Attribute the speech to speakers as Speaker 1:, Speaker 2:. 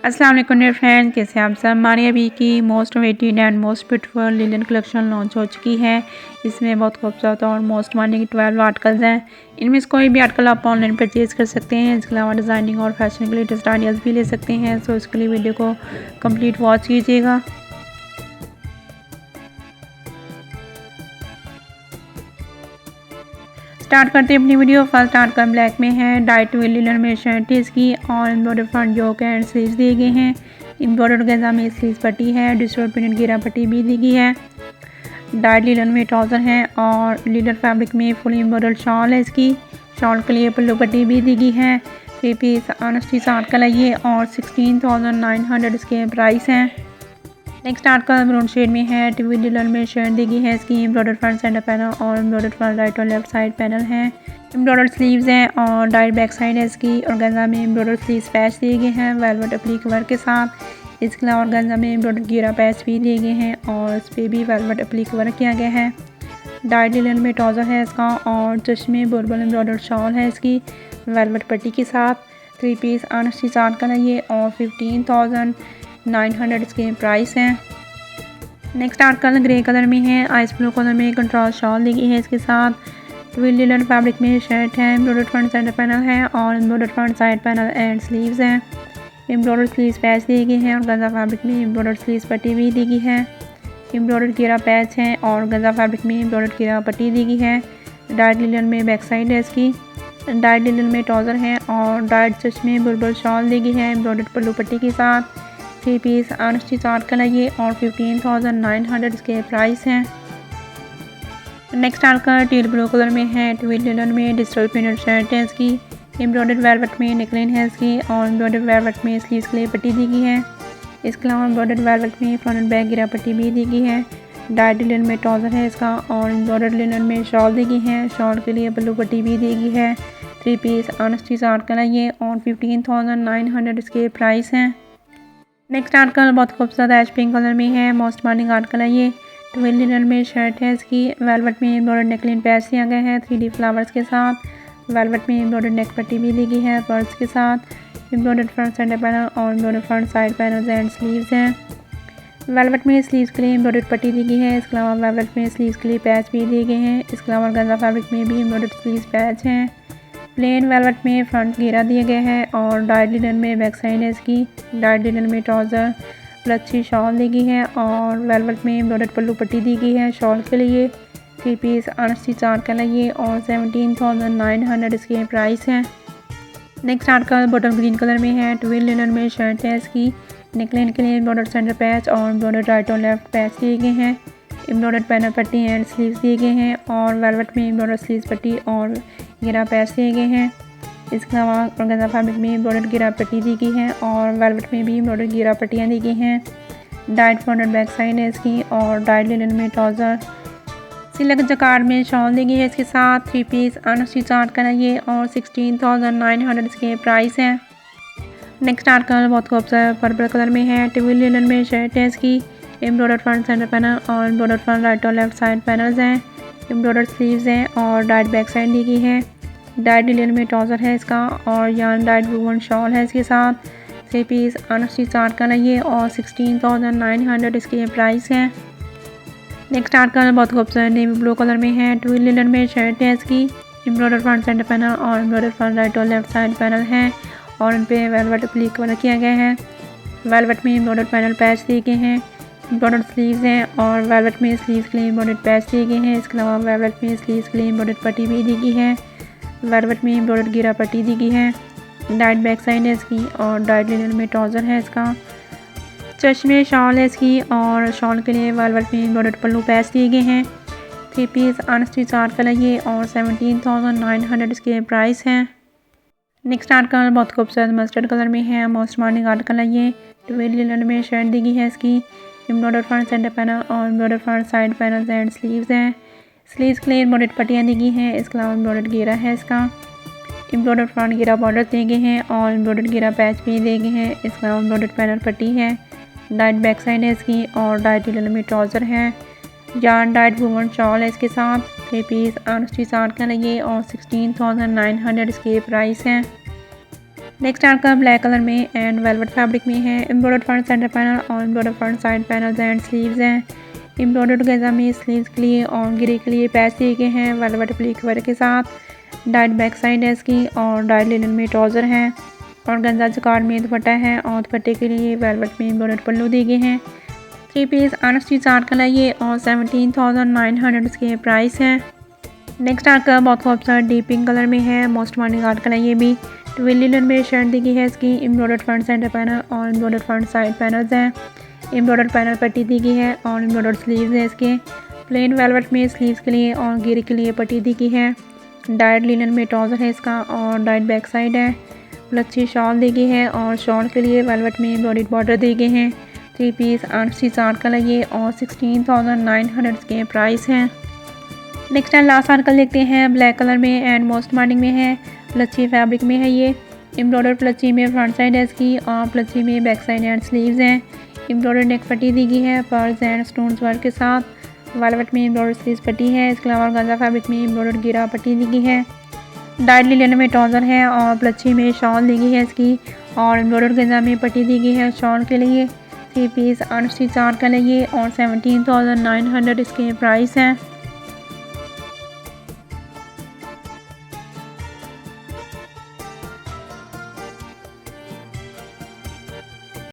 Speaker 1: अस्सलाम वालेकुम dear friend, कैसे आप सब। हमारी अभी की most awaited and most beautiful linen collection launch हो चुकी है। इसमें बहुत खूबसूरत और मोस्ट मानी की 12 आर्टिकल्स हैं। इनमें से कोई भी आर्टिकल आप ऑनलाइन परचेज़ कर सकते हैं। इसके अलावा डिज़ाइनिंग और फैशन के लेटेस्ट आइडियाज़ भी ले सकते हैं। सो इसके लिए वीडियो को कंप्लीट वॉच कीजिएगा। स्टार्ट करते हैं अपनी वीडियो। फर्स्ट आर्टिकल ब्लैक में है। डाइट वे लिनन में शर्ट है इसकी और embroider front joke and sleeves दिए गए हैं। एम्ब्रॉयडर गेंजा में स्लीव्स पट्टी है। डिजिटल प्रिंटेड घेरा पट्टी भी दी गई है। डाइट लिनन में ट्राउज़र है और लीडर फैब्रिक में फुल एम्ब्रॉयडर्ड शॉल है इसकी। शॉल के लिए पल्लू पट्टी भी दी गई है। 3 पीस ऑनेस्टी आर्टिकल है ये और 16,900 इसके प्राइस हैं। नेक्स्ट आर्टिकल मरून शेड में है। टीवी लिनन में शर्ट दी गई है इसकी। एम्ब्रॉयडर फ्रंट सेंटर पैनल और एम्ब्रॉयडर फ्रंट राइट और लेफ्ट साइड पैनल है। एम्ब्रॉयडर स्लीव्स हैं और डाइट बैक साइड है इसकी। और गंजा में एम्ब्रॉयडर स्लीव्स पैच दिए गए हैं वेलवेट एप्लिक वर्क के साथ। इसके अलावा गंजा में एम्ब्रॉयडर घेरा पैच भी दिए गए हैं और इस पर भी वेलवेट एप्लिक वर्क किया गया है। डाइट लिनन में ट्राउज़र है इसका और चश्मे बुलबुल एम्ब्रॉयडर शॉल है इसकी वेलवेट पट्टी के साथ। 3 पीस ऑनेस्टी आर्टिकल है ये और 15,900 इसके प्राइस हैं। नेक्स्ट आर्टिकल ग्रे कलर में है। आइस ब्लू कलर में कंट्रास्ट शॉल दी गई है इसके साथ। ट्विल लिनन फैब्रिक में शर्ट है। एम्ब्रॉयडर फ्रंट सेंटर पैनल है और embroider front side panel and sleeves हैं। एम्ब्रॉयडर स्लीव्स पैच दिए गए हैं और गंजा फैब्रिक में एम्ब्रॉयडर स्लीव्स पट्टी भी दी गई है। एम्ब्रॉयडर घेरा पैच है और गंजा फैब्रिक में एम्ब्रॉयडर घेरा पट्टी दी गई है। डाइट लिनन में बैक साइड है इसकी। डाइट लिनन में ट्राउज़र है और डाइट चश्मे बुलबुल शॉल दी गई है एम्ब्रॉयडर पल्लू पट्टी के साथ। 3 पीस ऑनेस्टी आर्टिकल है ये और 15,900 इसके प्राइस हैं। Next article teal blue colour में है। ट्विल लिनन में डिजिटल प्रिंटेड शर्ट है इसकी। एम्ब्रॉयडर वेलवेट में नेकलाइन है इसकी और एम्ब्रॉयडर वेलवेट में स्लीव्स के लिए पट्टी दी गई है। इसके अलावा एम्ब्रॉयडर वेलवेट में फ्रंट एंड बैक गिरा पट्टी भी दी गई है। डाइट लिनन में ट्राउज़र है इसका और एम्ब्रॉयडर लिनन में शॉल दी गई है। शॉल के लिए पल्लू पट्टी भी दी गई है। 3 पीस ऑनेस्टी आर्टिकल है ये और 15,900 इसके प्राइस हैं। नेक्स्ट आर्टिकल बहुत खूबसूरत ऐश पिंक कलर में है। मोस्ट मॉर्निंग आर्टिकल है ये। ट्विल लिनन में शर्ट है इसकी। वेलवेट में एम्ब्रॉयडर नेकलाइन पैच दिया गया है 3D फ्लावर्स के साथ। वेलवेट में एम्ब्रॉयडर नेक पट्टी भी दी गई है पर्स के साथ। एम्ब्रॉयडर फ्रंट सेंटर पैनल और embroider front side panel and sleeves हैं। वेलवेट में स्लीव्स के लिए एम्ब्रॉयडर पट्टी दी गई है। इसके अलावा वेलवेट में स्लीव्स के लिए पैच भी दिए गए हैं। इसके अलावा गंजा फैब्रिक में भी एम्ब्रॉयडर स्लीव्स पैच हैं। प्लेन वेलवेट में फ्रंट घेरा दिया गया है और डाइट लिनन में बैक साइड है इसकी। डाइट लिनन में ट्राउज़र लच्छी शॉल दी गई है और वेलवेट में एम्ब्रॉयडर पल्लू पट्टी दी गई है शॉल के लिए। 3 पीस ऑनेस्टी आर्टिकल है ये और 17,900 इसके प्राइस हैं। Next article bottle green colour में है। ट्विल लिनन में शर्ट है इसकी। नेकलाइन के लिए एम्ब्रॉयडर सेंटर पैच और एम्ब्रॉयडर राइट और लेफ्ट पैच दिए गए हैं। एम्ब्रॉयडर पैनल पट्टी एंड स्लीव्स दिए गए हैं और वेलवेट में एम्ब्रॉयडर स्लीव्स पट्टी और घेरा पैच दिए गए हैं। इसके अलावा ऑर्गेन्जा फैब्रिक में एम्ब्रॉयडर घेरा पट्टी दी गई है और वेलवेट में भी एम्ब्रॉयडर घेरा पट्टियाँ दी गई हैं। Diet front end back side है इसकी और डाइट लिनन में ट्राउज़र सिल्क जकार में शॉल दी गई है इसके साथ। 3 पीस ऑनेस्टी आर्टिकल है ये और 16,900 इसके प्राइस हैं। नेक्स्ट आर्टिकल बहुत खूबसूरत पर्पल कलर में है। ट्विल लिनन में शर्ट है इसकी। एम्ब्रॉयडर फ्रंट सेंटर पैनल और एम्ब्रॉयडर फ्रंट राइट और लेफ्ट साइड पैनल्स हैं। एम्ब्रॉयडर स्लीव्स हैं और डाइट बैक साइड दी गई है। डाइट लिनन में ट्राउज़र है इसका और यान डाइट वुवन शॉल है इसके साथ। 3 पीस ऑनेस्टी आर्टिकल है ये और 16,900 इसके प्राइस हैं। नेक्स्ट आर्टिकल बहुत खूबसूरत नेवी ब्लू कलर में है। ट्विल लिनन में शर्ट है इसकी। एम्ब्रॉयडर फ्रंट सेंटर पैनल और एम्ब्रॉयडर फ्रंट राइट और लेफ्ट साइड पैनल है और उन पर वेलवेट एप्लिक वर्क किया गया है। वेलवेट में एम्ब्रॉयडर पैनल पैच दिए गए हैं। एम्ब्रॉयडर स्लीव्स हैं और वेलवेट में स्लीव्स के लिए एम्ब्रॉयडर पैच दिए गए हैं। इसके अलावा वेलवेट में स्लीव्स के लिए एम्ब्रॉयडर पट्टी भी दी गई है। वेलवेट में एम्ब्रॉयडर घेरा पट्टी दी गई है। डाइट बैक साइड है इसकी और डाइट लिनन में ट्राउज़र है इसका। चश्मे शॉल है इसकी और शॉल के लिए वेलवेट में एम्ब्रॉयडर पल्लू पैच दिए गए हैं। 3 पीस ऑनेस्टी आर्टिकल है ये और 17,900 इसके प्राइस हैं। नेक्स्ट आर्टिकल बहुत खूबसूरत मस्टर्ड कलर में है। मोस्ट मॉर्निंग आर्टिकल है ये। ट्विल लिनन में शर्ट दी गई है इसकी। एम्ब्रॉयडर फ्रंट सेंटर पैनल और embroider front side panel and sleeves हैं। स्लीव्स के लिए एम्ब्रॉयडर पट्टियाँ दी गई हैं। इसके अलावा एम्ब्रॉयडर घेरा है इसका। एम्ब्रॉयडर फ्रंट घेरा बॉर्डर दिए गए हैं और एम्ब्रॉयडर घेरा पैच भी दिए गए हैं। इसके अलावा एम्ब्रॉयडर पैनल पट्टी है। डाइट बैक साइड है इसकी और डाइट लिनन में ट्राउज़र है। जान डाइट वुवन शॉल है इसके साथ। 3 पीस ऑनेस्टी आर्टिकल है ये और 16,900 इसके प्राइस हैं। नेक्स्ट आर्टिकल ब्लैक कलर में एंड वेलवेट फैब्रिक में है। एम्ब्रॉयडर्ड फ्रंट सेंटर पैनल और embroidered front side panels and sleeves हैं। एम्ब्रॉयडर्ड गेजा में स्लीव्स के लिए और गिरे के लिए पैच दिए गए हैं वेलवेट प्लीक वर्क के साथ। डाइट बैक साइड है इसकी और डाइट लिनन में ट्राउज़र है और गंजा जकार में दुपट्टा है और दुपट्टे के लिए वेलवेट में एम्ब्रॉयडर्ड पल्लू दिए गए हैं। 3 पीस अनस्टिच आर्टिकल है ये और 17,900 इसके प्राइस है। नेक्स्ट आर्टिकल बहुत खूबसूरत डीप पिंक कलर में है। मोस्ट मॉर्निंग आर्टिकल है ये भी। ट्विल लिनन में शर्ट दी गई है इसकी। एम्ब्रॉयडर्ड फ्रंट सेंटर पैनल और एम्ब्रॉयडर्ड फ्रंट साइड पैनल्स हैं। एम्ब्रॉयडर्ड पैनल पट्टी दी गई है और एम्ब्रॉयडर्ड स्लीव्स है इसके। प्लेन वेलवेट में स्लीव्स के लिए और घेरे के लिए पट्टी दी गई है। डाइट लिनन में ट्राउज़र है इसका और डाइट बैक साइड है। लच्छी शॉल दी गई है और शॉल के लिए वेलवेट में एम्ब्रॉयडर्ड बॉर्डर दिए गए हैं। 3 पीस अनस्टिच आर्टिकल है ये और 16,900 के प्राइस हैं। नेक्स्ट एंड लास्ट आर्टिकल देखते हैं ब्लैक कलर में एंड मोस्ट मॉर्निंग में है। प्लची फैब्रिक में है ये। एम्ब्रॉयडर्ड प्लची में फ्रंट साइड है इसकी और प्लची में बैक साइड एंड स्लीव्स हैं। एम्ब्रॉयडर्ड नेक पट्टी दी गई है पर्ल्स एंड स्टोन्स वर्क के साथ। वेलवेट में एम्ब्रॉयडर्ड स्लीव्स पट्टी है। इसके अलावा गांजा फैब्रिक में एम्ब्रॉयडर्ड गिरा पट्टी दी गई है। डाइट लिनन में ट्राउज़र है और प्लची में शॉल दी गई है इसकी और एम्ब्रॉयडर्ड गंजा में पट्टी दी गई है शॉल के लिए। 3 पीस अनस्टिच आर्टिकल है ये और 17,900 इसके प्राइस हैं।